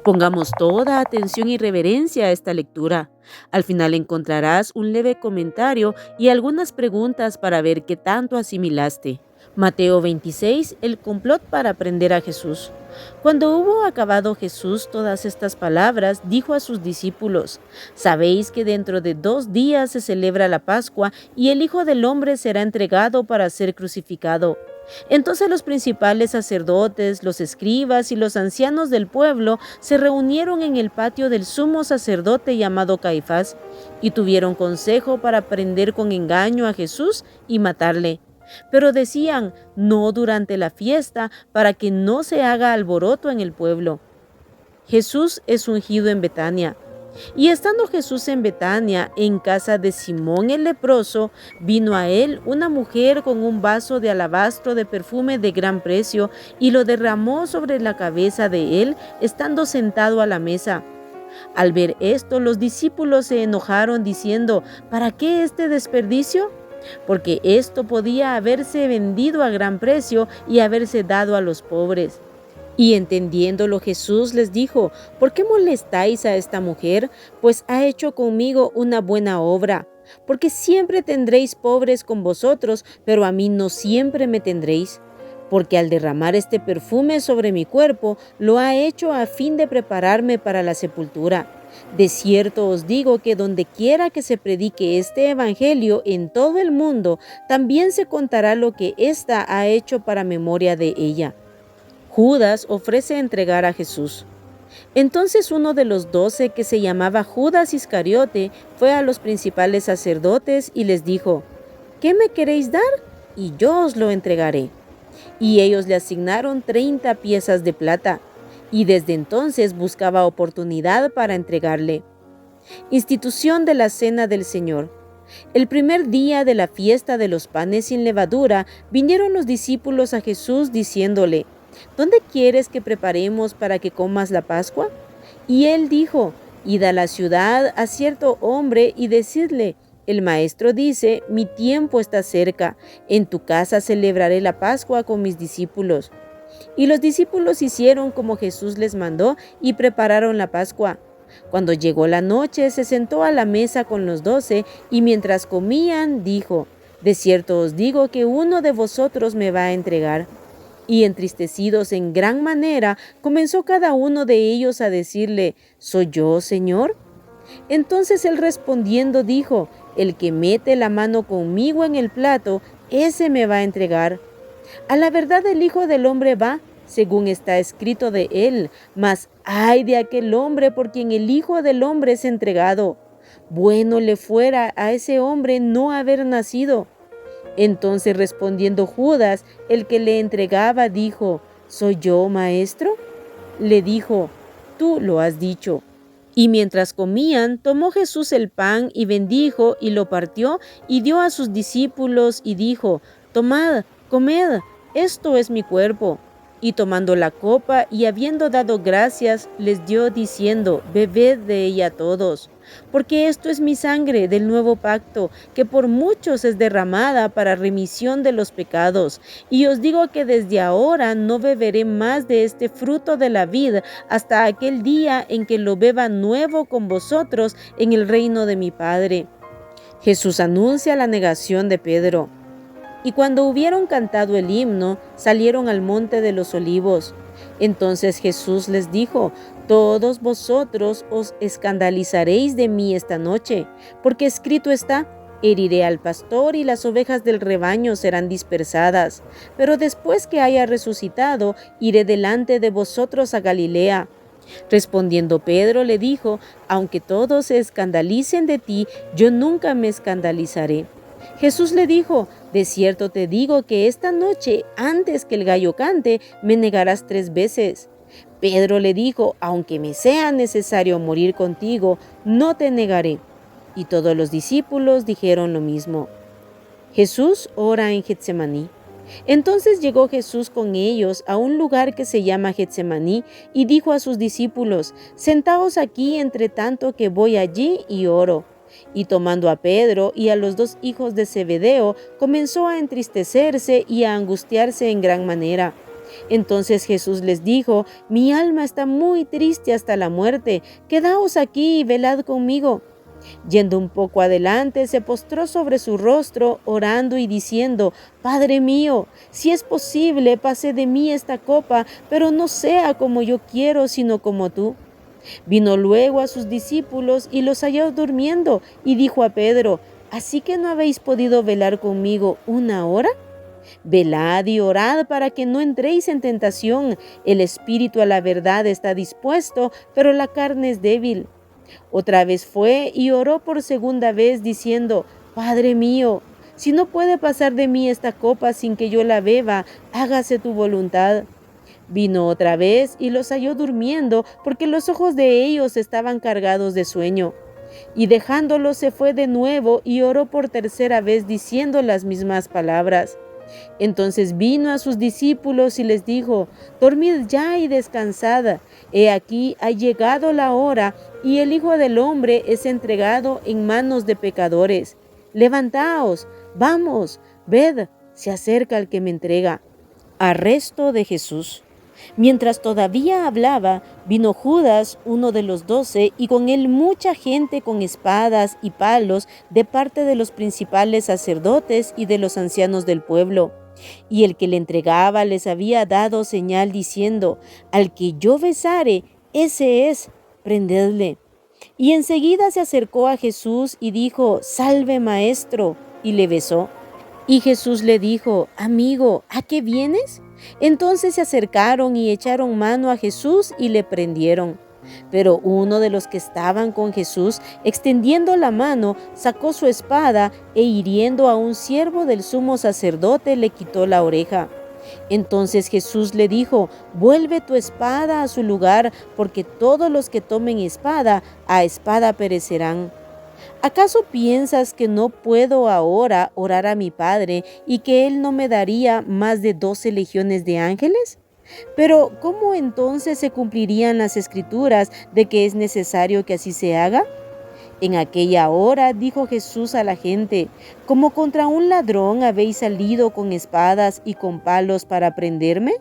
Pongamos toda atención y reverencia a esta lectura. Al final encontrarás un leve comentario y algunas preguntas para ver qué tanto asimilaste. Mateo 26, el complot para prender a Jesús. Cuando hubo acabado Jesús todas estas palabras, dijo a sus discípulos: Sabéis que dentro de 2 días se celebra la Pascua y el Hijo del Hombre será entregado para ser crucificado. Entonces los principales sacerdotes, los escribas y los ancianos del pueblo se reunieron en el patio del sumo sacerdote llamado Caifás y tuvieron consejo para prender con engaño a Jesús y matarle. Pero decían: no durante la fiesta, para que no se haga alboroto en el pueblo. Jesús es ungido en Betania. Y estando Jesús en Betania, en casa de Simón el leproso, vino a él una mujer con un vaso de alabastro de perfume de gran precio, y lo derramó sobre la cabeza de él, estando sentado a la mesa. Al ver esto, los discípulos se enojaron, diciendo: ¿Para qué este desperdicio? Porque esto podía haberse vendido a gran precio y haberse dado a los pobres. Y entendiéndolo Jesús les dijo: ¿Por qué molestáis a esta mujer? Pues ha hecho conmigo una buena obra. Porque siempre tendréis pobres con vosotros, pero a mí no siempre me tendréis. Porque al derramar este perfume sobre mi cuerpo, lo ha hecho a fin de prepararme para la sepultura. De cierto os digo que donde quiera que se predique este evangelio en todo el mundo, también se contará lo que ésta ha hecho para memoria de ella. Judas ofrece entregar a Jesús. Entonces uno de los 12, que se llamaba Judas Iscariote, fue a los principales sacerdotes y les dijo: ¿Qué me queréis dar? Y yo os lo entregaré. Y ellos le asignaron 30 piezas de plata, y desde entonces buscaba oportunidad para entregarle. Institución de la Cena del Señor. El primer día de la fiesta de los panes sin levadura, vinieron los discípulos a Jesús diciéndole: ¿Dónde quieres que preparemos para que comas la Pascua? Y él dijo: Id a la ciudad a cierto hombre y decidle: el maestro dice, mi tiempo está cerca, en tu casa celebraré la Pascua con mis discípulos. Y los discípulos hicieron como Jesús les mandó y prepararon la Pascua. Cuando llegó la noche, se sentó a la mesa con los 12 y mientras comían dijo: de cierto os digo que uno de vosotros me va a entregar. Y entristecidos en gran manera, comenzó cada uno de ellos a decirle: ¿soy yo, Señor? Entonces él respondiendo dijo: el que mete la mano conmigo en el plato, ese me va a entregar. A la verdad el Hijo del Hombre va, según está escrito de él, mas ay de aquel hombre por quien el Hijo del Hombre es entregado. Bueno le fuera a ese hombre no haber nacido. Entonces respondiendo Judas, el que le entregaba, dijo: ¿soy yo, maestro? Le dijo: tú lo has dicho. Y mientras comían, tomó Jesús el pan y bendijo y lo partió y dio a sus discípulos y dijo: tomad, comed, esto es mi cuerpo. Y tomando la copa y habiendo dado gracias, les dio diciendo: bebed de ella todos, porque esto es mi sangre del nuevo pacto, que por muchos es derramada para remisión de los pecados. Y os digo que desde ahora no beberé más de este fruto de la vid hasta aquel día en que lo beba nuevo con vosotros en el reino de mi Padre. Jesús anuncia la negación de Pedro. Y cuando hubieron cantado el himno, salieron al monte de los olivos. Entonces Jesús les dijo: todos vosotros os escandalizaréis de mí esta noche, porque escrito está: heriré al pastor y las ovejas del rebaño serán dispersadas. Pero después que haya resucitado, iré delante de vosotros a Galilea. Respondiendo Pedro le dijo: aunque todos se escandalicen de ti, yo nunca me escandalizaré. Jesús le dijo: de cierto te digo que esta noche, antes que el gallo cante, me negarás 3 veces. Pedro le dijo: aunque me sea necesario morir contigo, no te negaré. Y todos los discípulos dijeron lo mismo. Jesús ora en Getsemaní. Entonces llegó Jesús con ellos a un lugar que se llama Getsemaní y dijo a sus discípulos: sentaos aquí entre tanto que voy allí y oro. Y tomando a Pedro y a los 2 hijos de Zebedeo, comenzó a entristecerse y a angustiarse en gran manera. Entonces Jesús les dijo: mi alma está muy triste hasta la muerte, quedaos aquí y velad conmigo. Yendo un poco adelante, se postró sobre su rostro, orando y diciendo: Padre mío, si es posible, pase de mí esta copa, pero no sea como yo quiero, sino como tú. Vino luego a sus discípulos y los halló durmiendo, y dijo a Pedro: ¿así que no habéis podido velar conmigo una hora? Velad y orad para que no entréis en tentación. El espíritu a la verdad está dispuesto, pero la carne es débil. Otra vez fue y oró por segunda vez, diciendo: Padre mío, si no puede pasar de mí esta copa sin que yo la beba, hágase tu voluntad. Vino otra vez y los halló durmiendo, porque los ojos de ellos estaban cargados de sueño. Y dejándolos se fue de nuevo y oró por tercera vez, diciendo las mismas palabras. Entonces vino a sus discípulos y les dijo: dormid ya y descansad. He aquí ha llegado la hora, y el Hijo del Hombre es entregado en manos de pecadores. Levantaos, vamos, ved, se acerca el que me entrega. Arresto de Jesús. Mientras todavía hablaba, vino Judas, uno de los 12, y con él mucha gente con espadas y palos de parte de los principales sacerdotes y de los ancianos del pueblo. Y el que le entregaba les había dado señal diciendo: al que yo besare, ese es, prendedle. Y enseguida se acercó a Jesús y dijo: salve, maestro, y le besó. Y Jesús le dijo: amigo, ¿a qué vienes? Entonces se acercaron y echaron mano a Jesús y le prendieron. Pero uno de los que estaban con Jesús, extendiendo la mano, sacó su espada e hiriendo a un siervo del sumo sacerdote, le quitó la oreja. Entonces Jesús le dijo: vuelve tu espada a su lugar, porque todos los que tomen espada, a espada perecerán. ¿Acaso piensas que no puedo ahora orar a mi Padre y que Él no me daría más de 12 legiones de ángeles? Pero ¿cómo entonces se cumplirían las escrituras de que es necesario que así se haga? En aquella hora dijo Jesús a la gente: ¿como contra un ladrón habéis salido con espadas y con palos para prenderme?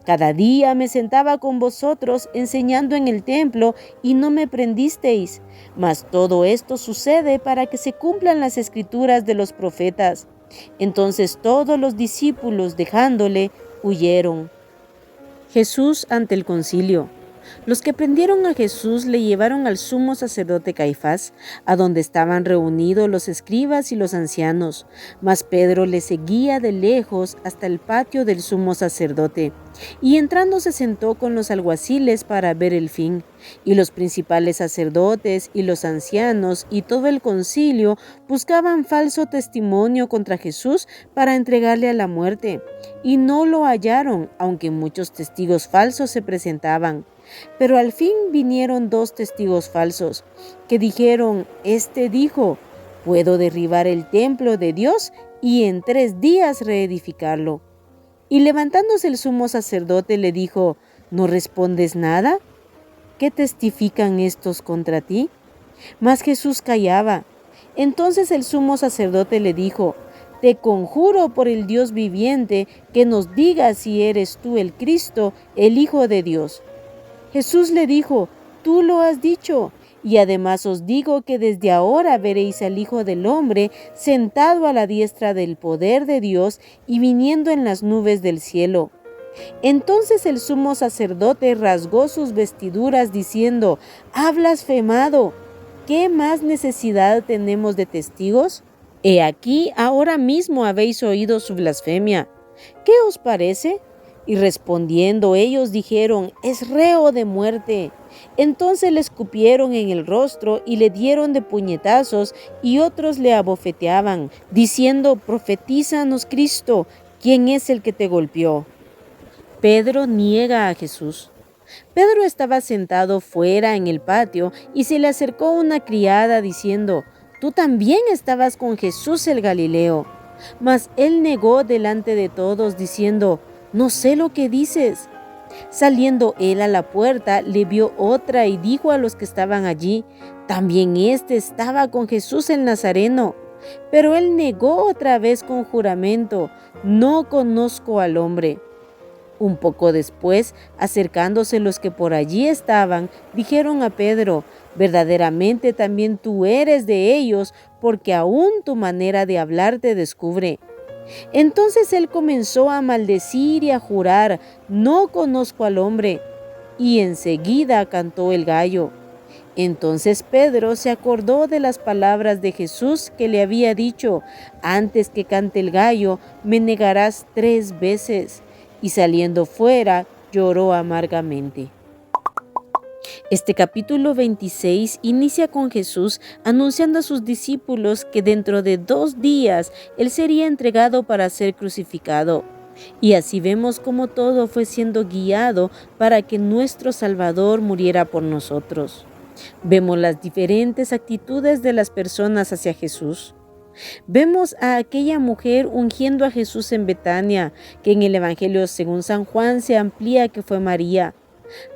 Cada día me sentaba con vosotros enseñando en el templo y no me prendisteis. Mas todo esto sucede para que se cumplan las escrituras de los profetas. Entonces todos los discípulos, dejándole, huyeron. Jesús ante el concilio. Los que prendieron a Jesús le llevaron al sumo sacerdote Caifás, a donde estaban reunidos los escribas y los ancianos. Mas Pedro le seguía de lejos hasta el patio del sumo sacerdote, y entrando se sentó con los alguaciles para ver el fin. Y los principales sacerdotes y los ancianos y todo el concilio buscaban falso testimonio contra Jesús para entregarle a la muerte, y no lo hallaron, aunque muchos testigos falsos se presentaban. Pero al fin vinieron 2 testigos falsos, que dijeron: este dijo: puedo derribar el templo de Dios y en 3 días reedificarlo. Y levantándose el sumo sacerdote le dijo: ¿no respondes nada? ¿Qué testifican estos contra ti? Mas Jesús callaba. Entonces el sumo sacerdote le dijo: te conjuro por el Dios viviente que nos digas si eres tú el Cristo, el Hijo de Dios. Jesús le dijo: tú lo has dicho, y además os digo que desde ahora veréis al Hijo del Hombre sentado a la diestra del poder de Dios y viniendo en las nubes del cielo. Entonces el sumo sacerdote rasgó sus vestiduras diciendo: ha blasfemado. ¿Qué más necesidad tenemos de testigos? He aquí, ahora mismo habéis oído su blasfemia. ¿Qué os parece? Y respondiendo ellos dijeron: es reo de muerte. Entonces le escupieron en el rostro y le dieron de puñetazos, y otros le abofeteaban, diciendo: profetízanos, Cristo, ¿quién es el que te golpeó? Pedro niega a Jesús. Pedro estaba sentado fuera en el patio y se le acercó una criada diciendo: tú también estabas con Jesús el Galileo. Mas él negó delante de todos diciendo: no sé lo que dices. Saliendo él a la puerta, le vio otra y dijo a los que estaban allí: también éste estaba con Jesús el Nazareno. Pero él negó otra vez con juramento: no conozco al hombre. Un poco después, acercándose los que por allí estaban, dijeron a Pedro: verdaderamente también tú eres de ellos, porque aún tu manera de hablar te descubre. Entonces él comenzó a maldecir y a jurar: no conozco al hombre. Y enseguida cantó el gallo. Entonces Pedro se acordó de las palabras de Jesús que le había dicho: antes que cante el gallo, me negarás 3 veces. Y saliendo fuera, lloró amargamente. Este capítulo 26 inicia con Jesús anunciando a sus discípulos que dentro de 2 días Él sería entregado para ser crucificado. Y así vemos cómo todo fue siendo guiado para que nuestro Salvador muriera por nosotros. Vemos las diferentes actitudes de las personas hacia Jesús. Vemos a aquella mujer ungiendo a Jesús en Betania, que en el Evangelio según San Juan se amplía que fue María.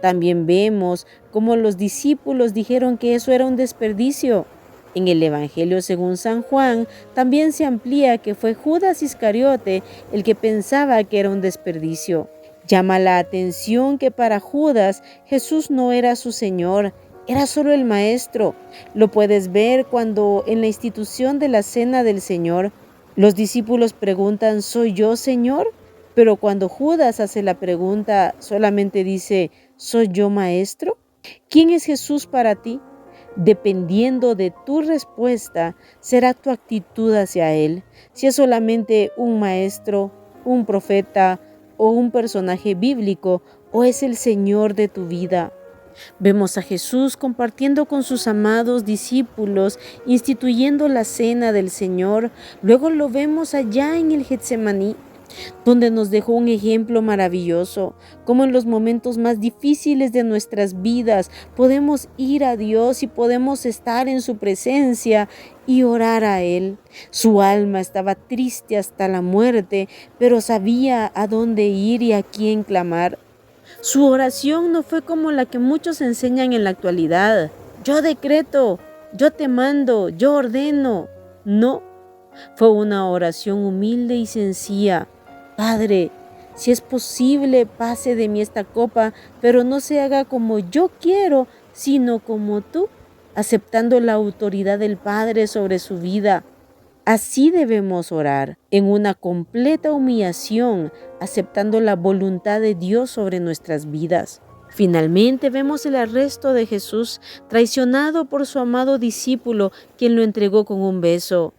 También vemos cómo los discípulos dijeron que eso era un desperdicio. En el Evangelio según San Juan también se amplía que fue Judas Iscariote el que pensaba que era un desperdicio. Llama la atención que para Judas Jesús no era su Señor, era solo el Maestro. Lo puedes ver cuando en la institución de la Cena del Señor los discípulos preguntan: ¿soy yo, Señor? Pero cuando Judas hace la pregunta, solamente dice: ¿soy yo, Maestro? ¿Quién es Jesús para ti? Dependiendo de tu respuesta, será tu actitud hacia Él. Si es solamente un maestro, un profeta o un personaje bíblico, o es el Señor de tu vida. Vemos a Jesús compartiendo con sus amados discípulos, instituyendo la cena del Señor. Luego lo vemos allá en el Getsemaní, donde nos dejó un ejemplo maravilloso, como en los momentos más difíciles de nuestras vidas podemos ir a Dios y podemos estar en su presencia y orar a Él. Su alma estaba triste hasta la muerte, pero sabía a dónde ir y a quién clamar. Su oración no fue como la que muchos enseñan en la actualidad: yo decreto, yo te mando, yo ordeno. No, fue una oración humilde y sencilla: Padre, si es posible, pase de mí esta copa, pero no se haga como yo quiero, sino como tú, aceptando la autoridad del Padre sobre su vida. Así debemos orar, en una completa humillación, aceptando la voluntad de Dios sobre nuestras vidas. Finalmente vemos el arresto de Jesús, traicionado por su amado discípulo, quien lo entregó con un beso.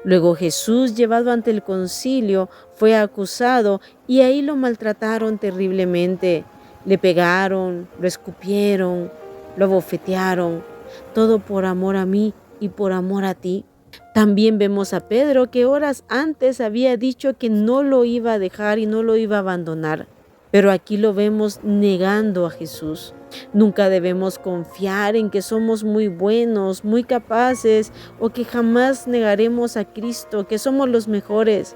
Luego Jesús, llevado ante el concilio, fue acusado y ahí lo maltrataron terriblemente. Le pegaron, lo escupieron, lo abofetearon, todo por amor a mí y por amor a ti. También vemos a Pedro, que horas antes había dicho que no lo iba a dejar y no lo iba a abandonar. Pero aquí lo vemos negando a Jesús. Nunca debemos confiar en que somos muy buenos, muy capaces, o que jamás negaremos a Cristo, que somos los mejores.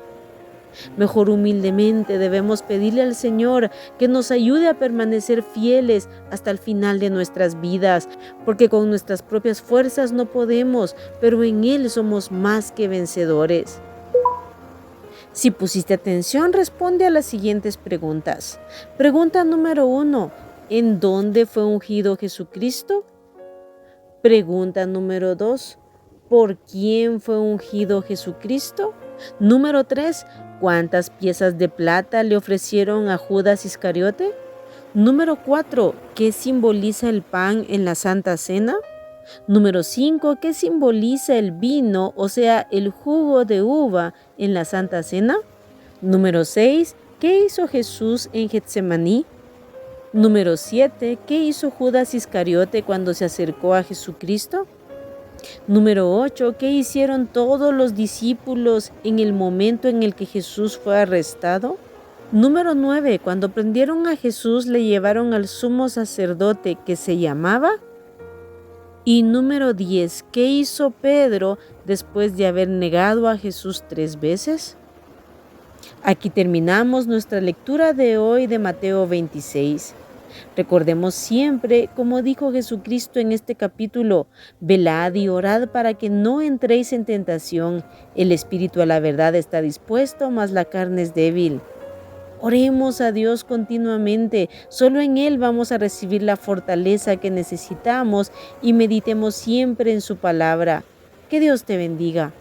Mejor humildemente debemos pedirle al Señor que nos ayude a permanecer fieles hasta el final de nuestras vidas, porque con nuestras propias fuerzas no podemos, pero en Él somos más que vencedores. Si pusiste atención, responde a las siguientes preguntas. Pregunta número 1. ¿En dónde fue ungido Jesucristo? Pregunta número 2. ¿Por quién fue ungido Jesucristo? Número 3. ¿Cuántas piezas de plata le ofrecieron a Judas Iscariote? Número 4. ¿Qué simboliza el pan en la Santa Cena? Número 5. ¿Qué simboliza el vino, o sea, el jugo de uva en la Santa Cena? Número 6. ¿Qué hizo Jesús en Getsemaní? Número 7. ¿Qué hizo Judas Iscariote cuando se acercó a Jesucristo? Número 8. ¿Qué hicieron todos los discípulos en el momento en el que Jesús fue arrestado? Número 9. Cuando prendieron a Jesús, le llevaron al sumo sacerdote, que se llamaba. Y número 10. ¿Qué hizo Pedro después de haber negado a Jesús 3 veces? Aquí terminamos nuestra lectura de hoy de Mateo 26. Recordemos siempre, como dijo Jesucristo en este capítulo: velad y orad para que no entréis en tentación. El espíritu a la verdad está dispuesto, mas la carne es débil. Oremos a Dios continuamente, solo en Él vamos a recibir la fortaleza que necesitamos y meditemos siempre en su palabra. Que Dios te bendiga.